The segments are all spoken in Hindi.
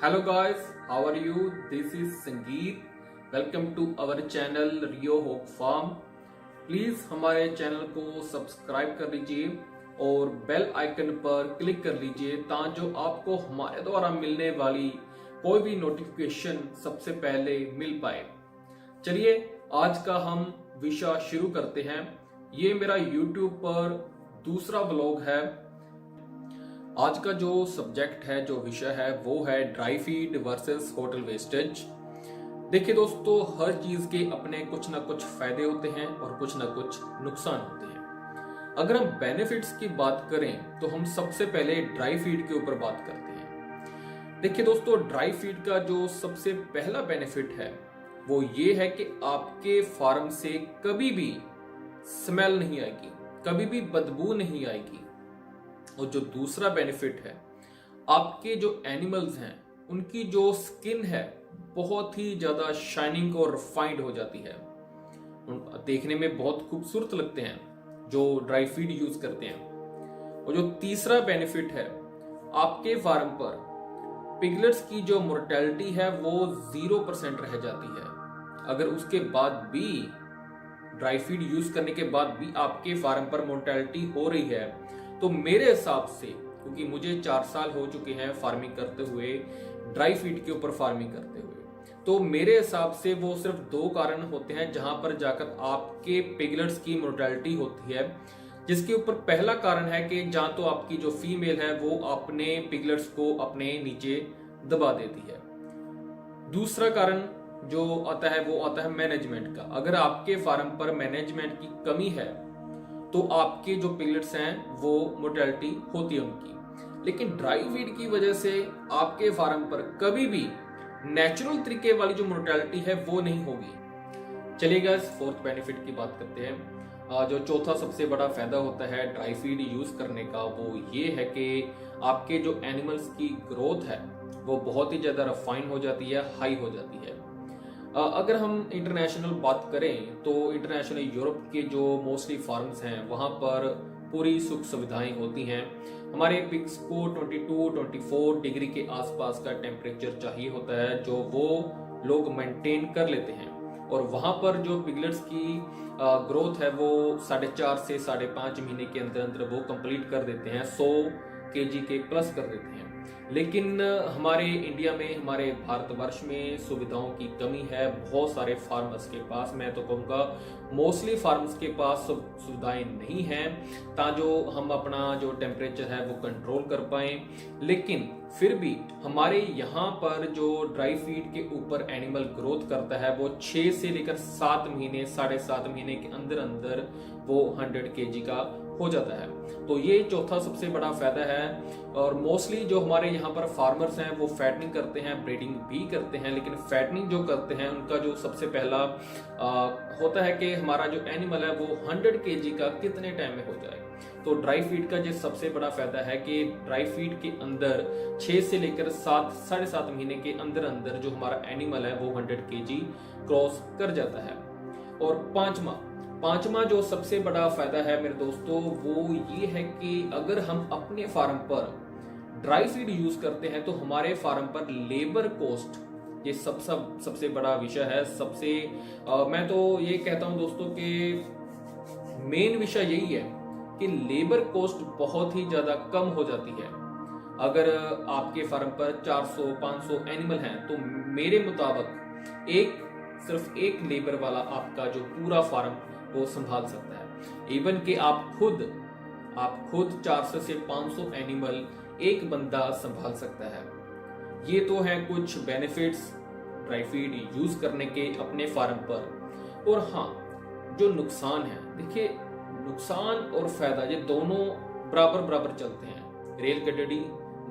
Hello guys, how are you? This is Sangeet. Welcome to our channel RIOHOGFARM. Please हमारे चैनल को सब्सक्राइब कर लीजिए और बेल आइकन पर क्लिक कर लीजिए ताकि आपको हमारे द्वारा मिलने वाली कोई भी नोटिफिकेशन सबसे पहले मिल पाए। चलिए आज का हम विषय शुरू करते हैं। ये मेरा YouTube पर दूसरा ब्लॉग है। आज का जो सब्जेक्ट है, जो विषय है, वो है dry feed versus hotel wastage. देखिए दोस्तों, हर चीज के अपने कुछ ना कुछ फायदे होते हैं और कुछ ना कुछ नुकसान होते हैं। अगर हम बेनिफिट्स की बात करें तो हम सबसे पहले ड्राई फीड के ऊपर बात करते हैं। देखिए दोस्तों, ड्राई फीड का जो सबसे पहला बेनिफिट है वो ये है कि आपके फार्म से कभी भी स्मेल नहीं आएगी, कभी भी बदबू नहीं आएगी। और जो दूसरा बेनिफिट है, आपके जो एनिमल्स हैं उनकी जो स्किन है बहुत ही ज्यादा शाइनिंग और रिफाइंड हो जाती है, देखने में बहुत खूबसूरत लगते हैं जो ड्राई फीड यूज करते हैं। और जो तीसरा बेनिफिट है, आपके फार्म पर पिगलेट्स की जो मोर्टेलिटी है वो 0% रह जाती है। अगर उसके बाद भी ड्राई फीड यूज करने के बाद भी आपके फार्म पर मोर्टेलिटी हो रही है तो मेरे हिसाब से, क्योंकि मुझे 4 साल हो चुके हैं फार्मिंग करते हुए, ड्राई फीड के ऊपर फार्मिंग करते हुए, तो मेरे हिसाब से वो सिर्फ 2 कारण होते हैं जहां पर जाकर आपके पिगलेट्स की मोर्टेलिटी होती है। जिसके ऊपर पहला कारण है कि जहां तो आपकी जो फीमेल है वो अपने पिगलेट्स को अपने नीचे दबा देती है। दूसरा कारण जो आता है वो आता है मैनेजमेंट का। अगर आपके फार्म पर मैनेजमेंट की कमी है तो आपके जो पिगलेट्स हैं वो मोर्टेलिटी होती है उनकी। लेकिन ड्राई फीड की वजह से आपके फार्म पर कभी भी नेचुरल तरीके वाली जो मोर्टेलिटी है वो नहीं होगी। चलिए गाइस, फोर्थ बेनिफिट की बात करते हैं। जो चौथा सबसे बड़ा फायदा होता है ड्राई फीड यूज करने का वो ये है कि आपके जो एनिमल्स की ग्रोथ है वो बहुत ही ज्यादा रिफाइन हो जाती है, हाई हो जाती है। अगर हम इंटरनेशनल बात करें तो इंटरनेशनल यूरोप के जो मोस्टली फार्म्स हैं वहां पर पूरी सुख सुविधाएं होती हैं। हमारे पिग्स को 22-24 डिग्री के आसपास का टेम्परेचर चाहिए होता है जो वो लोग मेंटेन कर लेते हैं। और वहां पर जो पिगलेट्स की ग्रोथ है वो 4.5 से 5.5 महीने के अंदर अंदर वो कंप्लीट कर देते हैं, 100 kg के प्लस कर देते हैं। लेकिन हमारे इंडिया में, हमारे भारतवर्ष में सुविधाओं की कमी है। बहुत सारे फार्मर्स के पास, मैं तो कहूँगा मोस्टली फार्मर्स के पास सुविधाएं नहीं हैं ताकि जो हम अपना जो टेम्परेचर है वो कंट्रोल कर पाएं। लेकिन फिर भी हमारे यहाँ पर जो ड्राई फीड के ऊपर एनिमल ग्रोथ करता है वो 6 से लेकर 7 महीने, 7.5 महीने के अंदर अंदर वो 100 kg का हो जाता है। तो ये चौथा सबसे बड़ा फायदा है। और मोस्टली जो हमारे यहाँ पर फार्मर्स हैं वो फैटनिंग करते हैं, ब्रीडिंग भी करते हैं, लेकिन फैटनिंग जो करते हैं उनका जो सबसे पहला होता है कि हमारा जो एनिमल है वो 100 kg का कितने टाइम में हो जाए। तो ड्राई फीड का जो सबसे बड़ा फायदा है कि ड्राई फीड के अंदर 6 से लेकर 7-7.5 महीने के अंदर अंदर जो हमारा एनिमल है वो 100 kg क्रॉस कर जाता है। और पांचवा जो सबसे बड़ा फायदा है मेरे दोस्तों वो ये है कि अगर हम अपने फार्म पर ड्राई फीड यूज करते हैं तो हमारे फार्म पर लेबर कॉस्ट, ये सबसे बड़ा विषय है। मैं तो ये कहता हूं दोस्तों कि मेन विषय यही है कि लेबर कॉस्ट बहुत ही ज्यादा कम हो जाती है। अगर आपके फार्म पर 400-500 एनिमल हैं तो मेरे मुताबिक सिर्फ एक लेबर वाला आपका जो पूरा फार्म वो संभाल सकता है। इवन कि आप खुद 400 से 500 एनिमल एक बंदा संभाल सकता है। ये तो है कुछ बेनिफिट्स ड्राई फीड यूज करने के अपने फार्म पर। और हाँ, जो नुकसान है, देखिए नुकसान और फायदा ये दोनों बराबर चलते हैं। रेल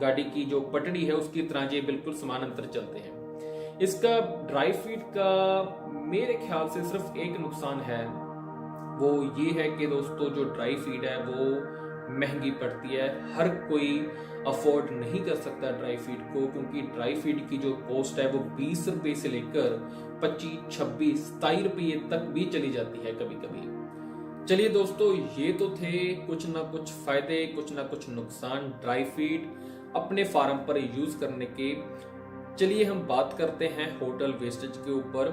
गाड़ी की जो पटड़ी है उसकी तरह ये बिल्कुल समानांतर चलते हैं। इसका ड्राई फीड का मेरे ख्याल से सिर्फ एक नुकसान है, वो ये है कि दोस्तों जो ड्राई फीड है वो महंगी पड़ती है। हर कोई अफोर्ड नहीं कर सकता ड्राई फीड को, क्योंकि ड्राई फीड की जो कॉस्ट है वो 20 रुपए से लेकर 25, 26, 27 रुपये तक भी चली जाती है कभी कभी। चलिए दोस्तों, ये तो थे कुछ ना कुछ फायदे, कुछ ना कुछ नुकसान ड्राई फीड अपने फार्म पर यूज करने के। चलिए हम बात करते हैं होटल वेस्टेज के ऊपर।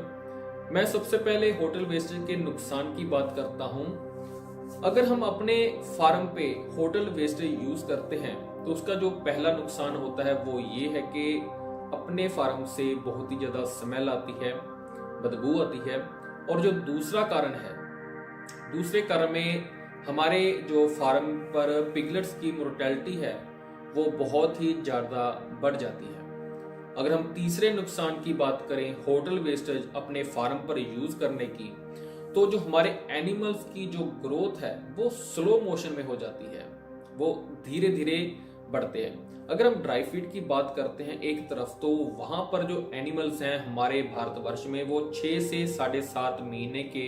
मैं सबसे पहले होटल वेस्टेज के नुकसान की बात करता हूं। अगर हम अपने फार्म पे होटल वेस्टेज यूज करते हैं तो उसका जो पहला नुकसान होता है वो ये है कि अपने फार्म से बहुत ही ज्यादा स्मेल आती है, बदबू आती है। और जो दूसरा कारण है, दूसरे कारण में हमारे जो फार्म पर पिगलेट्स की मोर्टेलिटी है वो बहुत ही ज्यादा बढ़ जाती है। अगर हम तीसरे नुकसान की बात करें होटल वेस्टेज अपने फार्म पर यूज करने की, तो जो हमारे एनिमल्स की जो ग्रोथ है वो स्लो मोशन में हो जाती है, वो धीरे धीरे बढ़ते हैं। अगर हम ड्राई फीड की बात करते हैं एक तरफ, तो वहां पर जो एनिमल्स हैं हमारे भारतवर्ष में वो 6 से 7.5 महीने के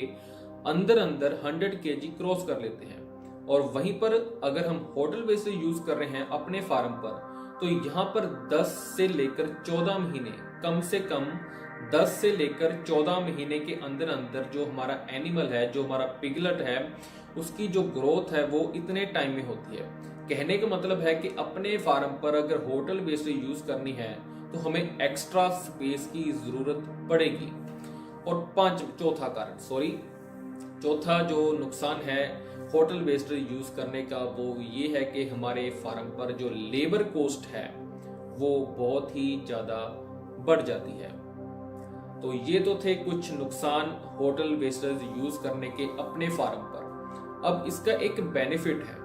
अंदर अंदर 100 kg क्रॉस कर लेते हैं। और वहीं पर अगर हम होटल वेस्टेज यूज कर रहे हैं अपने फार्म पर, तो यहाँ पर 10 से लेकर 14 महीने, कम से कम 10 से लेकर 14 महीने के अंदर अंदर जो हमारा एनिमल है, जो हमारा पिगलेट है, उसकी जो ग्रोथ है वो इतने टाइम में होती है। कहने का मतलब है कि अपने फार्म पर अगर होटल वेस्टेज यूज करनी है तो हमें एक्स्ट्रा स्पेस की जरूरत पड़ेगी। और चौथा जो नुकसान है होटल वेस्टेज यूज करने का वो ये है कि हमारे फार्म पर जो लेबर कॉस्ट है वो बहुत ही ज्यादा बढ़ जाती है। तो ये तो थे कुछ नुकसान होटल वेस्टेज यूज करने के अपने फार्म पर। अब इसका एक बेनिफिट है,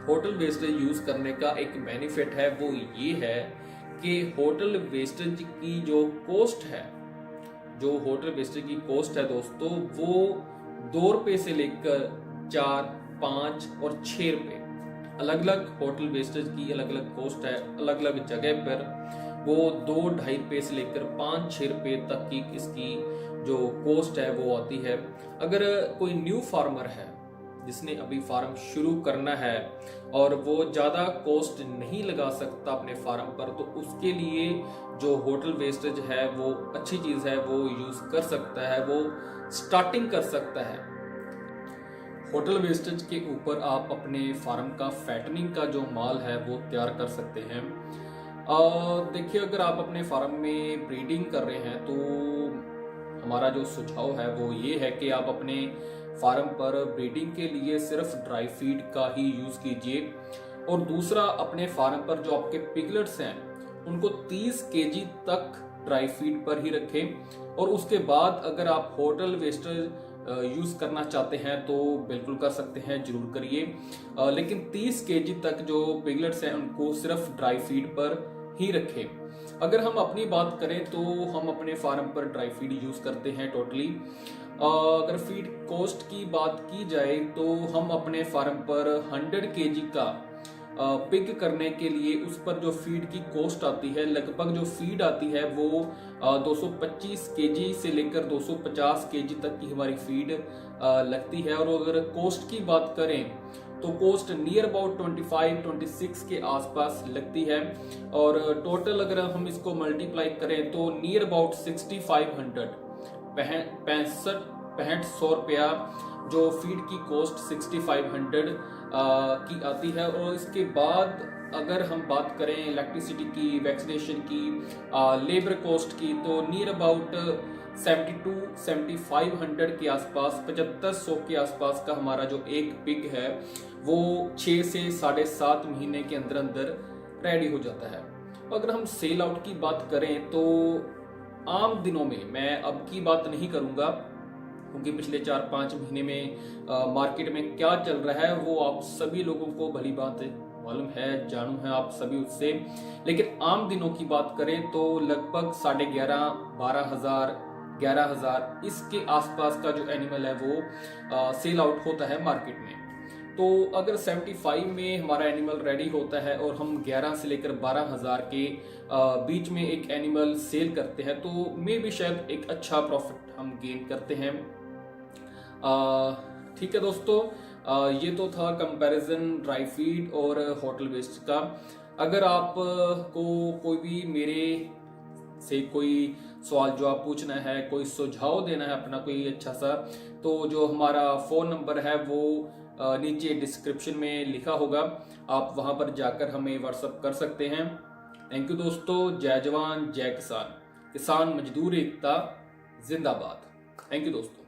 होटल वेस्टेज यूज करने का एक बेनिफिट है, वो ये है कि होटल वेस्टेज की जो कॉस्ट है, जो होटल वेस्टेज की कॉस्ट है दोस्तों, वो 2 रुपए से लेकर 4, 5 और 6 रुपए, अलग अलग होटल वेस्टेज की अलग अलग कॉस्ट है। अलग अलग जगह पर वो 2-2.5 रुपए से लेकर 5-6 रुपए तक की इसकी जो कॉस्ट है वो आती है। अगर कोई न्यू फार्मर है जिसने अभी फार्म शुरू करना है और वो ज्यादा कॉस्ट नहीं लगा सकता अपने फार्म पर, तो उसके लिए जो होटल वेस्टेज है वो अच्छी चीज है, वो यूज कर सकता है, वो स्टार्टिंग कर सकता है। होटल वेस्टेज के ऊपर आप अपने फार्म का फैटनिंग का जो माल है वो तैयार कर सकते हैं। देखिए, अगर आप अपने फार्म में ब्रीडिंग कर रहे हैं तो हमारा जो सुझाव है वो ये है कि आप अपने फार्म पर ब्रीडिंग के लिए सिर्फ ड्राई फीड का ही यूज कीजिए। और दूसरा, अपने फार्म पर जो आपके पिगलेट्स हैं उनको 30 kg तक ड्राई फीड पर ही रखें। और उसके बाद अगर आप होटल वेस्टेज यूज करना चाहते हैं तो बिल्कुल कर सकते हैं, जरूर करिए। लेकिन 30 kg तक जो पिगलेट्स हैं उनको सिर्फ ड्राई फीड पर ही रखें। अगर हम अपनी बात करें तो हम अपने फार्म पर ड्राई फीड यूज करते हैं टोटली। अगर फीड कॉस्ट की बात की जाए तो हम अपने फार्म पर 100 kg का पिग करने के लिए उस पर जो फीड की कॉस्ट आती है, लगभग जो फीड आती है वो 225 kg से लेकर 250 kg तक की हमारी फीड लगती है। और अगर कॉस्ट की बात करें तो कॉस्ट नियर अबाउट 25-26 के आसपास लगती है। और टोटल अगर हम इसको मल्टीप्लाई करें तो नियर अबाउट 6500 6500 रुपया जो फीड की कॉस्ट 6500 की आती है। और इसके बाद अगर हम बात करें इलेक्ट्रिसिटी की, वैक्सीनेशन की, लेबर कॉस्ट की, तो नियर अबाउट 72-7500 के आसपास, 7500 के आसपास का हमारा जो एक पिग है वो 6 से 7.5 महीने के अंदर अंदर रेडी हो जाता है। अगर हम सेल आउट की बात करें तो आम दिनों में, मैं अब की बात नहीं करूंगा क्योंकि पिछले 4-5 महीने में मार्केट में क्या चल रहा है वो आप सभी लोगों को भली बात मालूम है, जानू है आप सभी उससे। लेकिन आम दिनों की बात करें तो लगभग 11,500-12,000 11,000 इसके आसपास का जो एनिमल है वो सेल आउट होता है मार्केट में। तो अगर 75 में हमारा एनिमल रेडी होता है और हम 11 से लेकर 12,000 के बीच में एक एनिमल सेल करते हैं तो मे भी शायद एक अच्छा प्रॉफिट हम गेन करते हैं। ठीक है दोस्तों, ये तो था कंपैरिजन ड्राई फीड और होटल वेस्ट का। अगर आप को कोई भी मेरे से कोई सवाल जवाब पूछना है, कोई सुझाव देना है अपना कोई अच्छा सा, तो जो हमारा फोन नंबर है वो नीचे डिस्क्रिप्शन में लिखा होगा, आप वहां पर जाकर हमें व्हाट्सएप कर सकते हैं। थैंक यू दोस्तों। जय जवान जय किसान, किसान मजदूर एकता जिंदाबाद। थैंक यू दोस्तों।